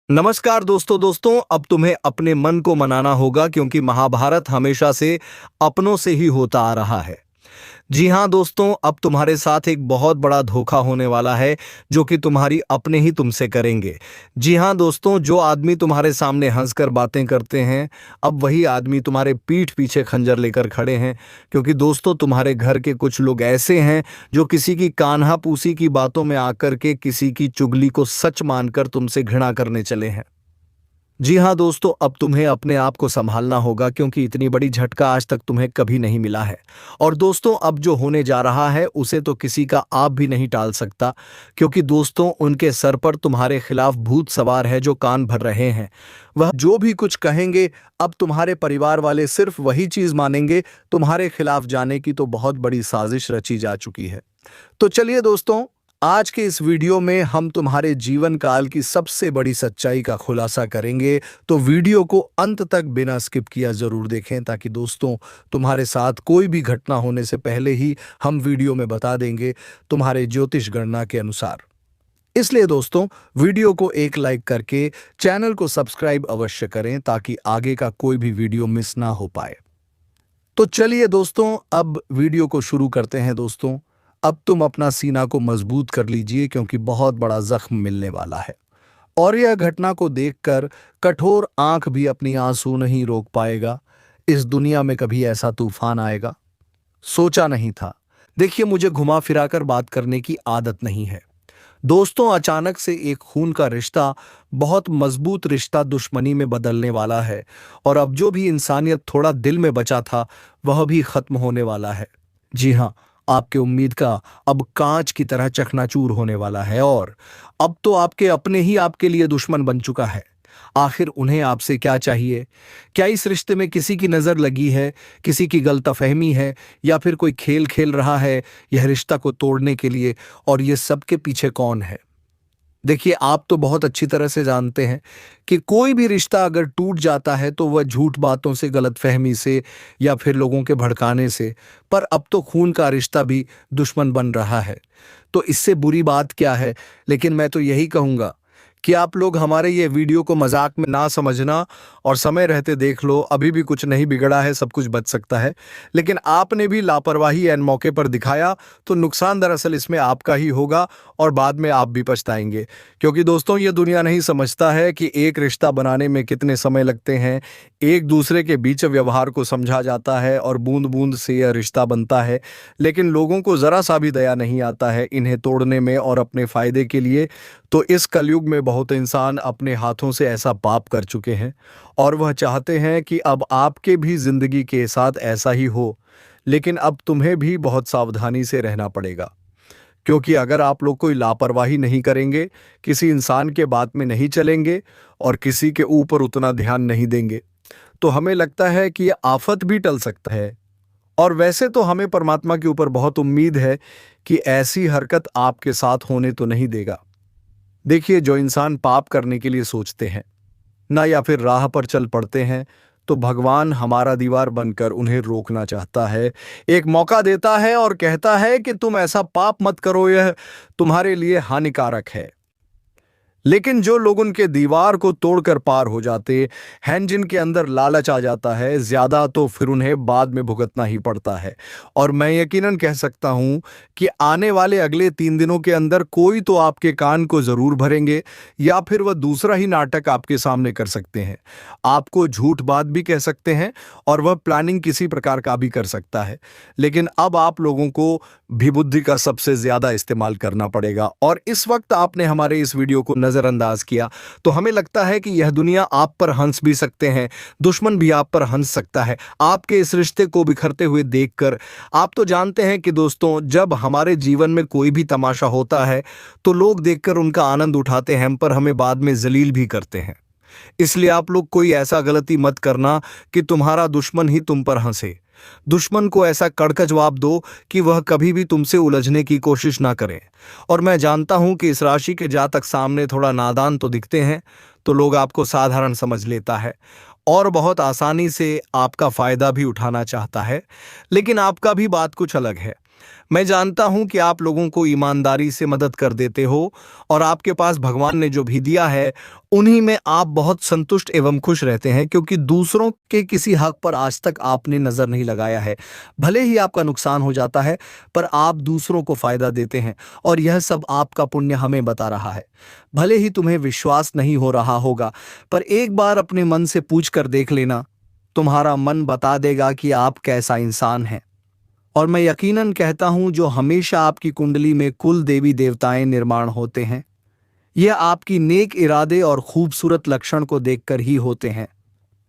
नमस्कार दोस्तों अब तुम्हें अपने मन को मनाना होगा क्योंकि महाभारत हमेशा से अपनों से ही होता आ रहा है। जी हाँ दोस्तों, अब तुम्हारे साथ एक बहुत बड़ा धोखा होने वाला है जो कि तुम्हारी अपने ही तुमसे करेंगे। जी हाँ दोस्तों, जो आदमी तुम्हारे सामने हंसकर बातें करते हैं, अब वही आदमी तुम्हारे पीठ पीछे खंजर लेकर खड़े हैं। क्योंकि दोस्तों, तुम्हारे घर के कुछ लोग ऐसे हैं जो किसी की कान्हा पूसी की बातों में आकर के किसी की चुगली को सच मानकर तुमसे घृणा करने चले हैं। जी हाँ दोस्तों, अब तुम्हें अपने आप को संभालना होगा क्योंकि इतनी बड़ी झटका आज तक तुम्हें कभी नहीं मिला है। और दोस्तों, अब जो होने जा रहा है उसे तो किसी का आप भी नहीं टाल सकता, क्योंकि दोस्तों उनके सर पर तुम्हारे खिलाफ भूत सवार है जो कान भर रहे हैं। वह जो भी कुछ कहेंगे, अब तुम्हारे परिवार वाले सिर्फ वही चीज मानेंगे। तुम्हारे खिलाफ जाने की तो बहुत बड़ी साजिश रची जा चुकी है। तो चलिए दोस्तों, आज के इस वीडियो में हम तुम्हारे जीवन काल की सबसे बड़ी सच्चाई का खुलासा करेंगे। तो वीडियो को अंत तक बिना स्किप किया जरूर देखें, ताकि दोस्तों तुम्हारे साथ कोई भी घटना होने से पहले ही हम वीडियो में बता देंगे तुम्हारे ज्योतिष गणना के अनुसार। इसलिए दोस्तों, वीडियो को एक लाइक करके चैनल को सब्सक्राइब अवश्य करें ताकि आगे का कोई भी वीडियो मिस ना हो पाए। तो चलिए दोस्तों, अब वीडियो को शुरू करते हैं। दोस्तों, अब तुम अपना सीना को मजबूत कर लीजिए क्योंकि बहुत बड़ा जख्म मिलने वाला है। और यह घटना को देखकर कठोर आंख भी अपनी आंसू नहीं रोक पाएगा। इस दुनिया में कभी ऐसा तूफान आएगा, सोचा नहीं था। देखिए, मुझे घुमा फिराकर बात करने की आदत नहीं है। दोस्तों, अचानक से एक खून का रिश्ता, बहुत मजबूत रिश्ता, दुश्मनी में बदलने वाला है। और अब जो भी इंसानियत थोड़ा दिल में बचा था वह भी खत्म होने वाला है। जी हाँ, आपके उम्मीद का अब कांच की तरह चकनाचूर होने वाला है। और अब तो आपके अपने ही आपके लिए दुश्मन बन चुका है। आखिर उन्हें आपसे क्या चाहिए? क्या इस रिश्ते में किसी की नजर लगी है, किसी की गलतफहमी है, या फिर कोई खेल खेल रहा है यह रिश्ता को तोड़ने के लिए? और ये सब के पीछे कौन है? देखिए, आप तो बहुत अच्छी तरह से जानते हैं कि कोई भी रिश्ता अगर टूट जाता है तो वह झूठ बातों से, गलतफहमी से, या फिर लोगों के भड़काने से। पर अब तो खून का रिश्ता भी दुश्मन बन रहा है। तो इससे बुरी बात क्या है? लेकिन मैं तो यही कहूंगा कि आप लोग हमारे ये वीडियो को मजाक में ना समझना और समय रहते देख लो। अभी भी कुछ नहीं बिगड़ा है, सब कुछ बच सकता है। लेकिन आपने भी लापरवाही एन मौके पर दिखाया तो नुकसान दरअसल इसमें आपका ही होगा और बाद में आप भी पछताएंगे। क्योंकि दोस्तों, ये दुनिया नहीं समझता है कि एक रिश्ता बनाने में कितने समय लगते हैं। एक दूसरे के बीच व्यवहार को समझा जाता है और बूंद बूंद से यह रिश्ता बनता है। लेकिन लोगों को जरा सा भी दया नहीं आता है इन्हें तोड़ने में और अपने फायदे के लिए। तो इस कलयुग में बहुत इंसान अपने हाथों से ऐसा पाप कर चुके हैं और वह चाहते हैं कि अब आपके भी जिंदगी के साथ ऐसा ही हो। लेकिन अब तुम्हें भी बहुत सावधानी से रहना पड़ेगा, क्योंकि अगर आप लोग कोई लापरवाही नहीं करेंगे, किसी इंसान के बात में नहीं चलेंगे और किसी के ऊपर उतना ध्यान नहीं देंगे, तो हमें लगता है कि यह आफत भी टल सकता है। और वैसे तो हमें परमात्मा के ऊपर बहुत उम्मीद है कि ऐसी हरकत आपके साथ होने तो नहीं देगा। देखिए, जो इंसान पाप करने के लिए सोचते हैं ना, या फिर राह पर चल पड़ते हैं, तो भगवान हमारा दीवार बनकर उन्हें रोकना चाहता है, एक मौका देता है और कहता है कि तुम ऐसा पाप मत करो, यह तुम्हारे लिए हानिकारक है। लेकिन जो लोग उनके दीवार को तोड़कर पार हो जाते हैं, जिनके अंदर लालच आ जाता है ज्यादा, तो फिर उन्हें बाद में भुगतना ही पड़ता है। और मैं यकीनन कह सकता हूं कि आने वाले अगले 3 दिनों के अंदर कोई तो आपके कान को जरूर भरेंगे, या फिर वह दूसरा ही नाटक आपके सामने कर सकते हैं। आपको झूठ बात भी कह सकते हैं और वह प्लानिंग किसी प्रकार का भी कर सकता है। लेकिन अब आप लोगों को भी बुद्धि का सबसे ज्यादा इस्तेमाल करना पड़ेगा। और इस वक्त आपने हमारे इस वीडियो को नजरअंदाज किया तो हमें लगता है कि यह दुनिया आप पर हंस भी सकते हैं, दुश्मन भी आप पर हंस सकता है। आपके इस रिश्ते को बिखरते हुए देखकर आप तो जानते हैं कि दोस्तों, जब हमारे जीवन में कोई भी तमाशा होता है तो लोग देखकर उनका आनंद उठाते हैं, पर हमें बाद में जलील भी करते हैं। इसलिए आप लोग कोई ऐसा गलती मत करना कि तुम्हारा दुश्मन ही तुम पर हंसे। दुश्मन को ऐसा कड़क जवाब दो कि वह कभी भी तुमसे उलझने की कोशिश ना करें। और मैं जानता हूं कि इस राशि के जातक सामने थोड़ा नादान तो दिखते हैं, तो लोग आपको साधारण समझ लेता है और बहुत आसानी से आपका फायदा भी उठाना चाहता है। लेकिन आपका भी बात कुछ अलग है। मैं जानता हूं कि आप लोगों को ईमानदारी से मदद कर देते हो और आपके पास भगवान ने जो भी दिया है उन्हीं में आप बहुत संतुष्ट एवं खुश रहते हैं, क्योंकि दूसरों के किसी हक पर आज तक आपने नजर नहीं लगाया है। भले ही आपका नुकसान हो जाता है पर आप दूसरों को फायदा देते हैं और यह सब आपका पुण्य हमें बता रहा है। भले ही तुम्हें विश्वास नहीं हो रहा होगा पर एक बार अपने मन से पूछ कर देख लेना, तुम्हारा मन बता देगा कि आप कैसा इंसान हैं। और मैं यकीनन कहता हूं जो हमेशा आपकी कुंडली में कुल देवी देवताएं निर्माण होते हैं, यह आपकी नेक इरादे और खूबसूरत लक्षण को देखकर ही होते हैं।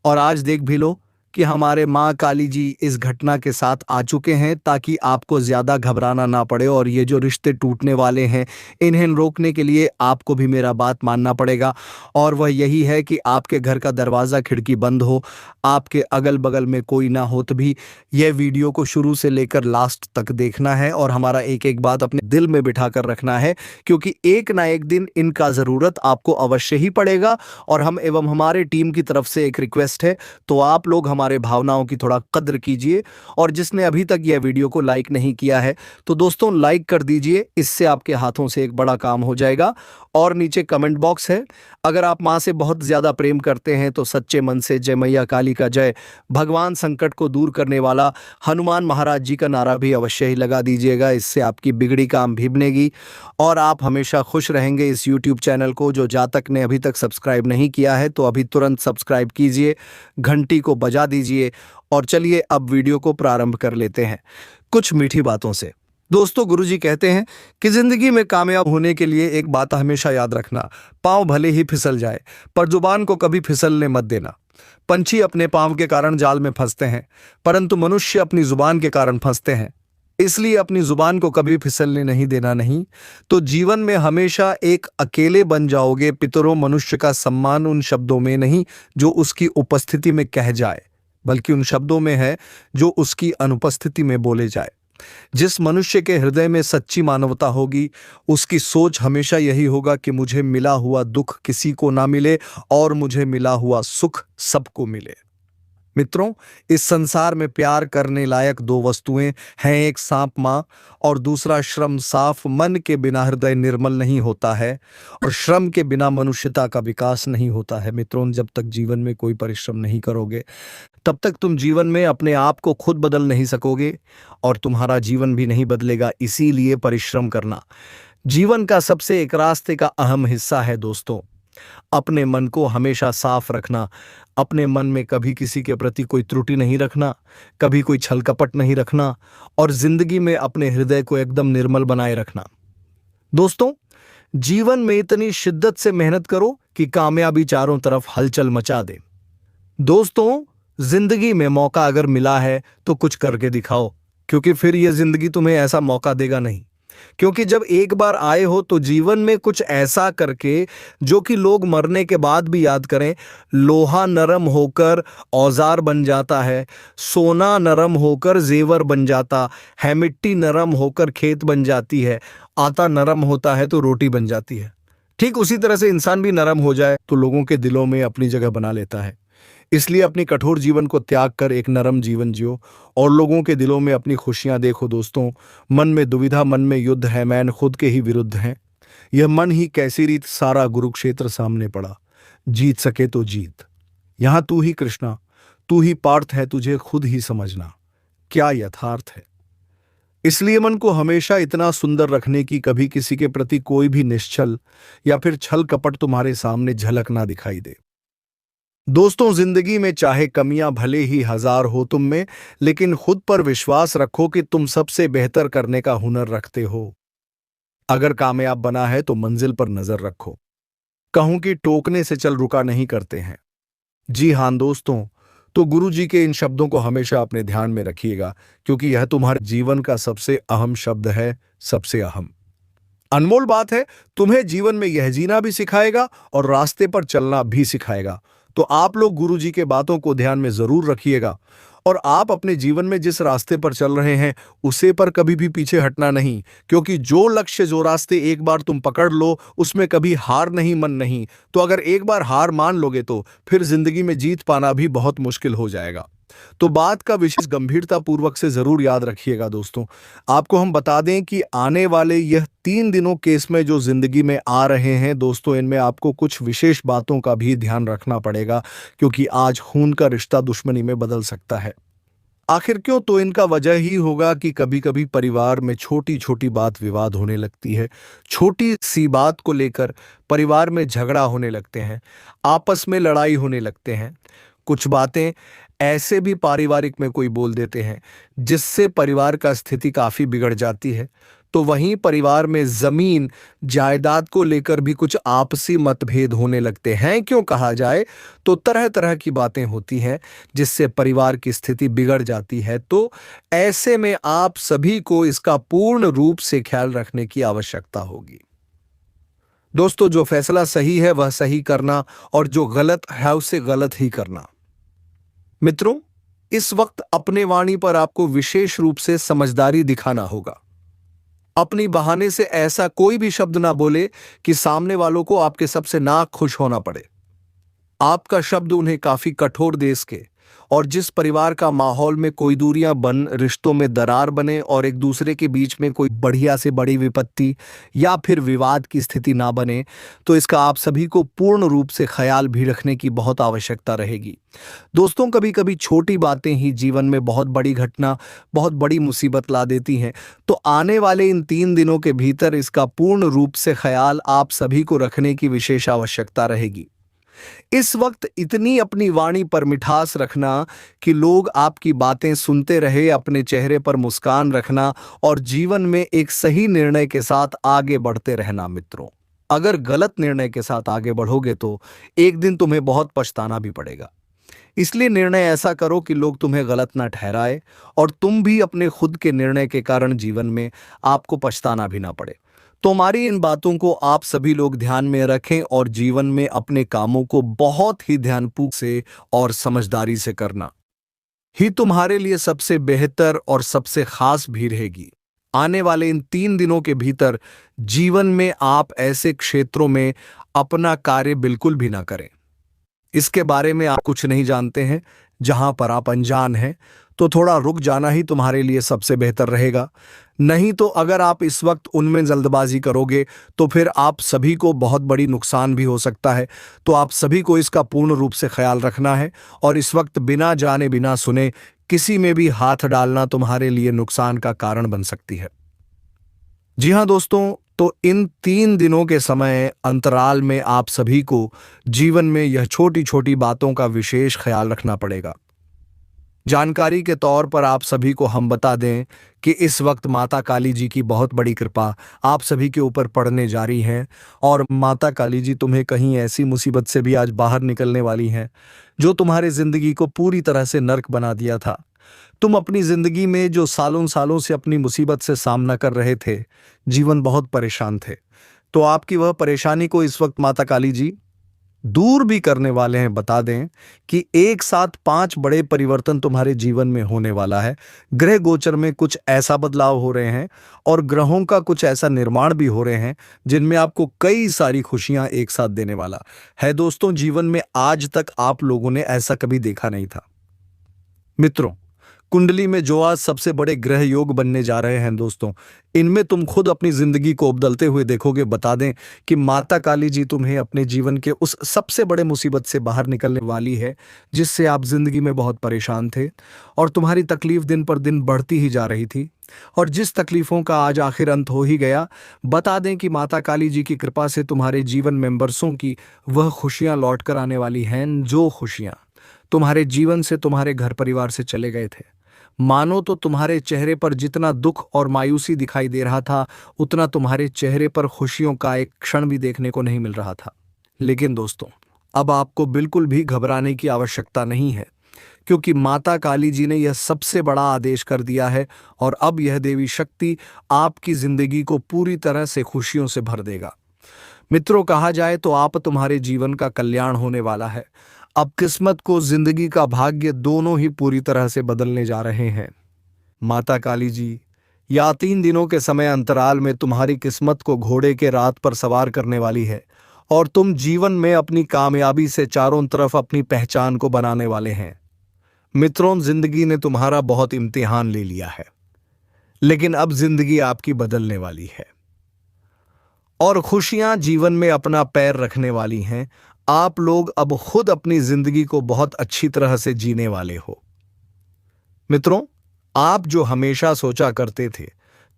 और आज देख भी लो कि हमारे माँ काली जी इस घटना के साथ आ चुके हैं ताकि आपको ज्यादा घबराना ना पड़े। और ये जो रिश्ते टूटने वाले हैं इन्हें रोकने के लिए आपको भी मेरा बात मानना पड़ेगा, और वह यही है कि आपके घर का दरवाज़ा खिड़की बंद हो, आपके अगल बगल में कोई ना हो। तो भी यह वीडियो को शुरू से लेकर लास्ट तक देखना है और हमारा एक एक बात अपने दिल में बिठा कर रखना है, क्योंकि एक ना एक दिन इनका ज़रूरत आपको अवश्य ही पड़ेगा। और हम एवं हमारे टीम की तरफ से एक रिक्वेस्ट है, तो आप लोग हमारे भावनाओं की थोड़ा कद्र कीजिए। और जिसने अभी तक यह वीडियो को लाइक नहीं किया है तो दोस्तों लाइक कर दीजिए, इससे आपके हाथों से एक बड़ा काम हो जाएगा। और नीचे कमेंट बॉक्स है, अगर आप माँ से बहुत ज़्यादा प्रेम करते हैं तो सच्चे मन से जय मैया काली का जय, भगवान संकट को दूर करने वाला हनुमान महाराज जी का नारा भी अवश्य ही लगा दीजिएगा। इससे आपकी बिगड़ी काम भी बनेगी और आप हमेशा खुश रहेंगे। इस यूट्यूब चैनल को जो जातक ने अभी तक सब्सक्राइब नहीं किया है तो अभी तुरंत सब्सक्राइब कीजिए, घंटी को बजा दीजिए। और चलिए अब वीडियो को प्रारंभ कर लेते हैं कुछ मीठी बातों से। दोस्तों, गुरुजी कहते हैं कि जिंदगी में कामयाब होने के लिए एक बात हमेशा याद रखना, पांव भले ही फिसल जाए पर जुबान को कभी फिसलने मत देना। पंछी अपने पांव के कारण जाल में फंसते हैं परंतु मनुष्य अपनी जुबान के कारण फंसते हैं, इसलिए अपनी जुबान को कभी फिसलने नहीं देना। नहीं तो जीवन में हमेशा एक अकेले बन जाओगे। पितरों, मनुष्य का सम्मान उन शब्दों में नहीं जो उसकी उपस्थिति में कह जाए, बल्कि उन शब्दों में है जो उसकी अनुपस्थिति में बोले जाए। जिस मनुष्य के हृदय में सच्ची मानवता होगी उसकी सोच हमेशा यही होगा कि मुझे मिला हुआ दुख किसी को ना मिले और मुझे मिला हुआ सुख सबको मिले। मित्रों, इस संसार में प्यार करने लायक दो वस्तुएं हैं, एक सांप माँ और दूसरा श्रम। साफ मन के बिना हृदय निर्मल नहीं होता है और श्रम के बिना मनुष्यता का विकास नहीं होता है। मित्रों, जब तक जीवन में कोई परिश्रम नहीं करोगे तब तक तुम जीवन में अपने आप को खुद बदल नहीं सकोगे और तुम्हारा जीवन भी नहीं बदलेगा। इसीलिए परिश्रम करना जीवन का सबसे एक रास्ते का अहम हिस्सा है। दोस्तों, अपने मन को हमेशा साफ रखना, अपने मन में कभी किसी के प्रति कोई त्रुटि नहीं रखना, कभी कोई छल कपट नहीं रखना और जिंदगी में अपने हृदय को एकदम निर्मल बनाए रखना। दोस्तों, जीवन में इतनी शिद्दत से मेहनत करो कि कामयाबी चारों तरफ हलचल मचा दे। दोस्तों, जिंदगी में मौका अगर मिला है तो कुछ करके दिखाओ, क्योंकि फिर यह जिंदगी तुम्हें ऐसा मौका देगा नहीं। क्योंकि जब एक बार आए हो तो जीवन में कुछ ऐसा करके जो कि लोग मरने के बाद भी याद करें। लोहा नरम होकर औजार बन जाता है, सोना नरम होकर जेवर बन जाता है, मिट्टी नरम होकर खेत बन जाती है, आटा नरम होता है तो रोटी बन जाती है। ठीक उसी तरह से इंसान भी नरम हो जाए तो लोगों के दिलों में अपनी जगह बना लेता है। इसलिए अपनी कठोर जीवन को त्याग कर एक नरम जीवन जियो और लोगों के दिलों में अपनी खुशियां देखो। दोस्तों, मन में दुविधा, मन में युद्ध है, मैन खुद के ही विरुद्ध हैं। यह मन ही कैसी रीत, सारा कुरुक्षेत्र सामने पड़ा, जीत सके तो जीत। यहां तू ही कृष्णा, तू ही पार्थ है, तुझे खुद ही समझना क्या यथार्थ है। इसलिए मन को हमेशा इतना सुंदर रखने की कभी किसी के प्रति कोई भी निश्चल या फिर छल कपट तुम्हारे सामने झलक ना दिखाई दे। दोस्तों, जिंदगी में चाहे कमियां भले ही हजार हो तुम में, लेकिन खुद पर विश्वास रखो कि तुम सबसे बेहतर करने का हुनर रखते हो। अगर कामयाब बना है तो मंजिल पर नजर रखो। कहूं कि टोकने से चल रुका नहीं करते हैं। जी हां दोस्तों, तो गुरु जी के इन शब्दों को हमेशा अपने ध्यान में रखिएगा, क्योंकि यह तुम्हारे जीवन का सबसे अहम शब्द है, सबसे अहम अनमोल बात है। तुम्हें जीवन में यह जीना भी सिखाएगा और रास्ते पर चलना भी सिखाएगा। तो आप लोग गुरु जी के बातों को ध्यान में जरूर रखिएगा और आप अपने जीवन में जिस रास्ते पर चल रहे हैं उसे पर कभी भी पीछे हटना नहीं, क्योंकि जो लक्ष्य, जो रास्ते एक बार तुम पकड़ लो उसमें कभी हार नहीं, मन नहीं। तो अगर एक बार हार मान लोगे तो फिर जिंदगी में जीत पाना भी बहुत मुश्किल हो जाएगा। तो बात का विशेष गंभीरता पूर्वक से जरूर याद रखिएगा दोस्तों। आपको हम बता दें कि आने वाले यह 3 दिनों के इसमें जो जिंदगी में आ रहे हैं दोस्तों, इनमें आपको कुछ विशेष बातों का भी ध्यान रखना पड़ेगा, क्योंकि आज खून का रिश्ता दुश्मनी में बदल सकता है। आखिर क्यों? तो इनका वजह ही होगा कि कभी कभी परिवार में छोटी छोटी बात विवाद होने लगती है। छोटी सी बात को लेकर परिवार में झगड़ा होने लगते हैं, आपस में लड़ाई होने लगते हैं। कुछ बातें ऐसे भी पारिवारिक में कोई बोल देते हैं जिससे परिवार का स्थिति काफी बिगड़ जाती है। तो वहीं परिवार में जमीन जायदाद को लेकर भी कुछ आपसी मतभेद होने लगते हैं। क्यों कहा जाए तो तरह तरह की बातें होती हैं जिससे परिवार की स्थिति बिगड़ जाती है। तो ऐसे में आप सभी को इसका पूर्ण रूप से ख्याल रखने की आवश्यकता होगी। दोस्तों, जो फैसला सही है वह सही करना, और जो गलत है उसे गलत ही करना। मित्रों, इस वक्त अपने वाणी पर आपको विशेष रूप से समझदारी दिखाना होगा। अपनी बहाने से ऐसा कोई भी शब्द ना बोले कि सामने वालों को आपके सबसे ना खुश होना पड़े। आपका शब्द उन्हें काफी कठोर दे सके, और जिस परिवार का माहौल में कोई दूरियां बन, रिश्तों में दरार बने और एक दूसरे के बीच में कोई बढ़िया से बड़ी विपत्ति या फिर विवाद की स्थिति ना बने, तो इसका आप सभी को पूर्ण रूप से ख्याल भी रखने की बहुत आवश्यकता रहेगी। दोस्तों, कभी कभी छोटी बातें ही जीवन में बहुत बड़ी घटना, बहुत बड़ी मुसीबत ला देती हैं। तो आने वाले इन 3 दिनों के भीतर इसका पूर्ण रूप से ख्याल आप सभी को रखने की विशेष आवश्यकता रहेगी। इस वक्त इतनी अपनी वाणी पर मिठास रखना कि लोग आपकी बातें सुनते रहे, अपने चेहरे पर मुस्कान रखना और जीवन में एक सही निर्णय के साथ आगे बढ़ते रहना। मित्रों, अगर गलत निर्णय के साथ आगे बढ़ोगे तो एक दिन तुम्हें बहुत पछताना भी पड़ेगा। इसलिए निर्णय ऐसा करो कि लोग तुम्हें गलत ना ठहराए और तुम भी अपने खुद के निर्णय के कारण जीवन में आपको पछताना भी ना पड़े। तो हमारी इन बातों को आप सभी लोग ध्यान में रखें और जीवन में अपने कामों को बहुत ही ध्यानपूर्वक से और समझदारी से करना ही तुम्हारे लिए सबसे बेहतर और सबसे खास भी रहेगी। आने वाले इन 3 दिनों के भीतर जीवन में आप ऐसे क्षेत्रों में अपना कार्य बिल्कुल भी ना करें। इसके बारे में आप कुछ नहीं जानते हैं, जहां पर आप अनजान हैं, तो थोड़ा रुक जाना ही तुम्हारे लिए सबसे बेहतर रहेगा। नहीं तो अगर आप इस वक्त उनमें जल्दबाजी करोगे तो फिर आप सभी को बहुत बड़ी नुकसान भी हो सकता है। तो आप सभी को इसका पूर्ण रूप से ख्याल रखना है, और इस वक्त बिना जाने बिना सुने किसी में भी हाथ डालना तुम्हारे लिए नुकसान का कारण बन सकती है। जी हाँ दोस्तों, तो इन 3 दिनों के समय अंतराल में आप सभी को जीवन में यह छोटी छोटी बातों का विशेष ख्याल रखना पड़ेगा। जानकारी के तौर पर आप सभी को हम बता दें कि इस वक्त माता काली जी की बहुत बड़ी कृपा आप सभी के ऊपर पड़ने जा रही है, और माता काली जी तुम्हें कहीं ऐसी मुसीबत से भी आज बाहर निकलने वाली हैं जो तुम्हारे जिंदगी को पूरी तरह से नर्क बना दिया था। तुम अपनी जिंदगी में जो सालों सालों से अपनी मुसीबत से सामना कर रहे थे, जीवन बहुत परेशान थे, तो आपकी वह परेशानी को इस वक्त माता काली जी दूर भी करने वाले हैं। बता दें कि एक साथ 5 बड़े परिवर्तन तुम्हारे जीवन में होने वाला है। ग्रह गोचर में कुछ ऐसा बदलाव हो रहे हैं और ग्रहों का कुछ ऐसा निर्माण भी हो रहे हैं जिनमें आपको कई सारी खुशियां एक साथ देने वाला है। दोस्तों, जीवन में आज तक आप लोगों ने ऐसा कभी देखा नहीं था। मित्रों, कुंडली में जो आज सबसे बड़े ग्रह योग बनने जा रहे हैं दोस्तों, इनमें तुम खुद अपनी जिंदगी को बदलते हुए देखोगे। बता दें कि माता काली जी तुम्हें अपने जीवन के उस सबसे बड़े मुसीबत से बाहर निकलने वाली है जिससे आप जिंदगी में बहुत परेशान थे और तुम्हारी तकलीफ दिन पर दिन बढ़ती ही जा रही थी, और जिस तकलीफों का आज आखिर अंत हो ही गया। बता दें कि माता काली जी की कृपा से तुम्हारे जीवन में बरसों की वह खुशियां लौट कर आने वाली हैं, जो खुशियां तुम्हारे जीवन से, तुम्हारे घर परिवार से चले गए थे। मानो तो तुम्हारे चेहरे पर जितना दुख और मायूसी दिखाई दे रहा था, उतना तुम्हारे चेहरे पर खुशियों का एक क्षण भी देखने को नहीं मिल रहा था। लेकिन दोस्तों, अब आपको बिल्कुल भी घबराने की आवश्यकता नहीं है, क्योंकि माता काली जी ने यह सबसे बड़ा आदेश कर दिया है, और अब यह देवी शक्ति आपकी जिंदगी को पूरी तरह से खुशियों से भर देगा। मित्रों, कहा जाए तो आप तुम्हारे जीवन का कल्याण होने वाला है। अब किस्मत को, जिंदगी का भाग्य दोनों ही पूरी तरह से बदलने जा रहे हैं। माता काली जी या 3 दिनों के समय अंतराल में तुम्हारी किस्मत को घोड़े के रात पर सवार करने वाली है, और तुम जीवन में अपनी कामयाबी से चारों तरफ अपनी पहचान को बनाने वाले हैं। मित्रों, जिंदगी ने तुम्हारा बहुत इम्तिहान ले लिया है, लेकिन अब जिंदगी आपकी बदलने वाली है और खुशियां जीवन में अपना पैर रखने वाली हैं। आप लोग अब खुद अपनी जिंदगी को बहुत अच्छी तरह से जीने वाले हो। मित्रों, आप जो हमेशा सोचा करते थे,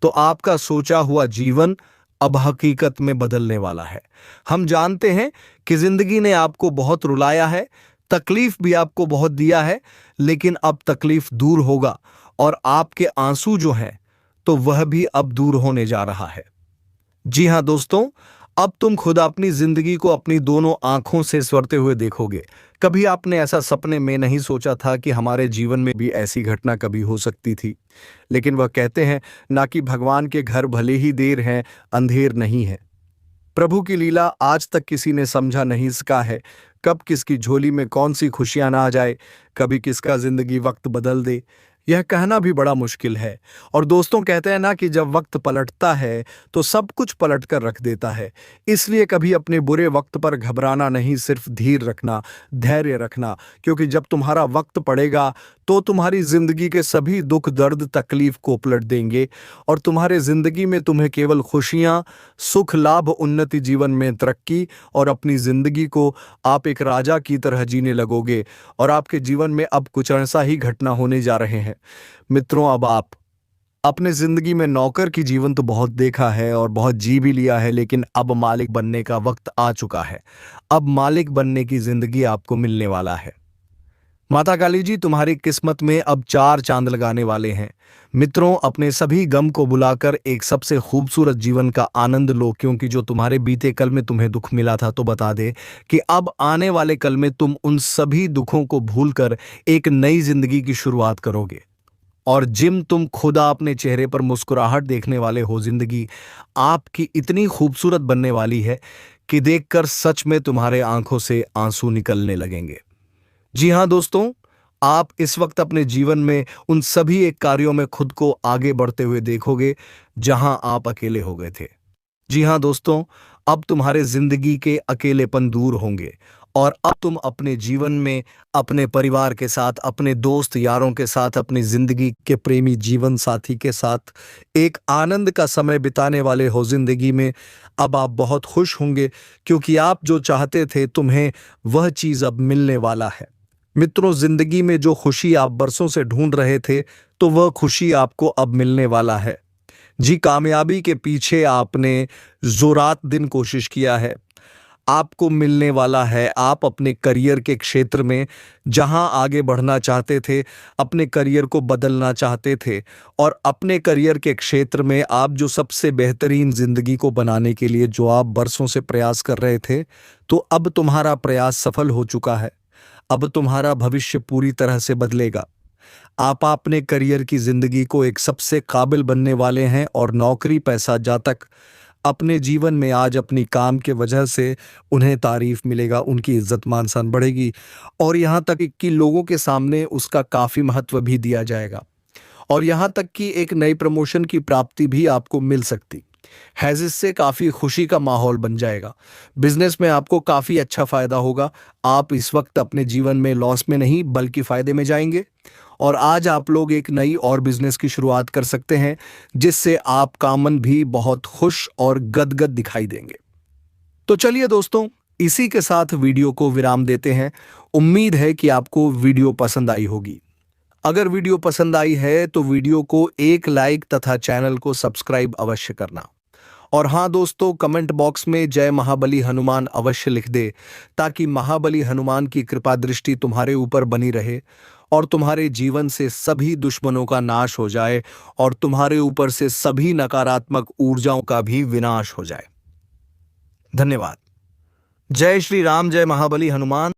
तो आपका सोचा हुआ जीवन अब हकीकत में बदलने वाला है। हम जानते हैं कि जिंदगी ने आपको बहुत रुलाया है, तकलीफ भी आपको बहुत दिया है, लेकिन अब तकलीफ दूर होगा और आपके आंसू जो हैं तो वह भी अब दूर होने जा रहा है। जी हां दोस्तों, अब तुम खुद अपनी जिंदगी को अपनी दोनों आंखों से स्वरते हुए देखोगे। कभी आपने ऐसा सपने में नहीं सोचा था कि हमारे जीवन में भी ऐसी घटना कभी हो सकती थी। लेकिन वह कहते हैं ना कि भगवान के घर भले ही देर है, अंधेर नहीं है। प्रभु की लीला आज तक किसी ने समझा नहीं सका है। कब किसकी झोली में कौन सी खुशियां ना आ जाए, कभी किसका जिंदगी वक्त बदल दे, यह कहना भी बड़ा मुश्किल है। और दोस्तों, कहते हैं ना कि जब वक्त पलटता है तो सब कुछ पलट कर रख देता है। इसलिए कभी अपने बुरे वक्त पर घबराना नहीं, सिर्फ धीर रखना, धैर्य रखना, क्योंकि जब तुम्हारा वक्त पड़ेगा तो तुम्हारी जिंदगी के सभी दुख दर्द तकलीफ को पलट देंगे और तुम्हारे जिंदगी में तुम्हें केवल खुशियां, सुख, लाभ, उन्नति, जीवन में तरक्की और अपनी जिंदगी को आप एक राजा की तरह जीने लगोगे। और आपके जीवन में अब कुछ ऐसा ही घटना होने जा रहे हैं। मित्रों, अब आप अपने जिंदगी में नौकर की जीवन तो बहुत देखा है और बहुत जी भी लिया है, लेकिन अब मालिक बनने का वक्त आ चुका है। अब मालिक बनने की जिंदगी आपको मिलने वाला है। माता काली जी तुम्हारी किस्मत में अब 4 चांद लगाने वाले हैं। मित्रों, अपने सभी गम को भुलाकर एक सबसे खूबसूरत जीवन का आनंद लो, क्योंकि जो तुम्हारे बीते कल में तुम्हें दुख मिला था, तो बता दे कि अब आने वाले कल में तुम उन सभी दुखों को भूलकर एक नई जिंदगी की शुरुआत करोगे। और जिम तुम खुदा अपने चेहरे पर मुस्कुराहट देखने वाले हो। जिंदगी आपकी इतनी खूबसूरत बनने वाली है कि देखकर सच में तुम्हारे आंखों से आंसू निकलने लगेंगे। जी हां दोस्तों, आप इस वक्त अपने जीवन में उन सभी एक कार्यों में खुद को आगे बढ़ते हुए देखोगे जहां आप अकेले हो गए थे। जी हां दोस्तों, अब तुम्हारे जिंदगी के अकेलेपन दूर होंगे और अब तुम अपने जीवन में अपने परिवार के साथ, अपने दोस्त यारों के साथ, अपनी जिंदगी के प्रेमी जीवन साथी के साथ एक आनंद का समय बिताने वाले हो। जिंदगी में अब आप बहुत खुश होंगे, क्योंकि आप जो चाहते थे तुम्हें वह चीज अब मिलने वाला है। मित्रों, जिंदगी में जो खुशी आप बरसों से ढूंढ रहे थे, तो वह खुशी आपको अब मिलने वाला है। जी, कामयाबी के पीछे आपने जोरात दिन कोशिश किया है, आपको मिलने वाला है। आप अपने करियर के क्षेत्र में जहां आगे बढ़ना चाहते थे, अपने करियर को बदलना चाहते थे और अपने करियर के क्षेत्र में आप जो सबसे बेहतरीन जिंदगी को बनाने के लिए जो आप बरसों से प्रयास कर रहे थे, तो अब तुम्हारा प्रयास सफल हो चुका है। अब तुम्हारा भविष्य पूरी तरह से बदलेगा। आप अपने करियर की जिंदगी को एक सबसे काबिल बनने वाले हैं और नौकरी, पैसा, जातक अपने जीवन में आज अपनी काम के वजह से उन्हें तारीफ मिलेगा, उनकी इज्जत मान सम्मान बढ़ेगी और यहाँ तक कि लोगों के सामने उसका काफ़ी महत्व भी दिया जाएगा और यहाँ तक कि एक नई प्रमोशन की प्राप्ति भी आपको मिल सकती है, जिससे काफ़ी खुशी का माहौल बन जाएगा। बिजनेस में आपको काफ़ी अच्छा फायदा होगा। आप इस वक्त अपने जीवन में लॉस में नहीं बल्कि फायदे में जाएंगे और आज आप लोग एक नई और बिजनेस की शुरुआत कर सकते हैं, जिससे आपका मन भी बहुत खुश और गदगद दिखाई देंगे। तो चलिए दोस्तों, इसी के साथ वीडियो को विराम देते हैं। उम्मीद है कि आपको वीडियो पसंद आई होगी। अगर वीडियो पसंद आई है तो वीडियो को एक लाइक तथा चैनल को सब्सक्राइब अवश्य करना। और हाँ दोस्तों, कमेंट बॉक्स में जय महाबली हनुमान अवश्य लिख दे, ताकि महाबली हनुमान की कृपा दृष्टि तुम्हारे ऊपर बनी रहे और तुम्हारे जीवन से सभी दुश्मनों का नाश हो जाए और तुम्हारे ऊपर से सभी नकारात्मक ऊर्जाओं का भी विनाश हो जाए। धन्यवाद। जय श्री राम, जय महाबली हनुमान।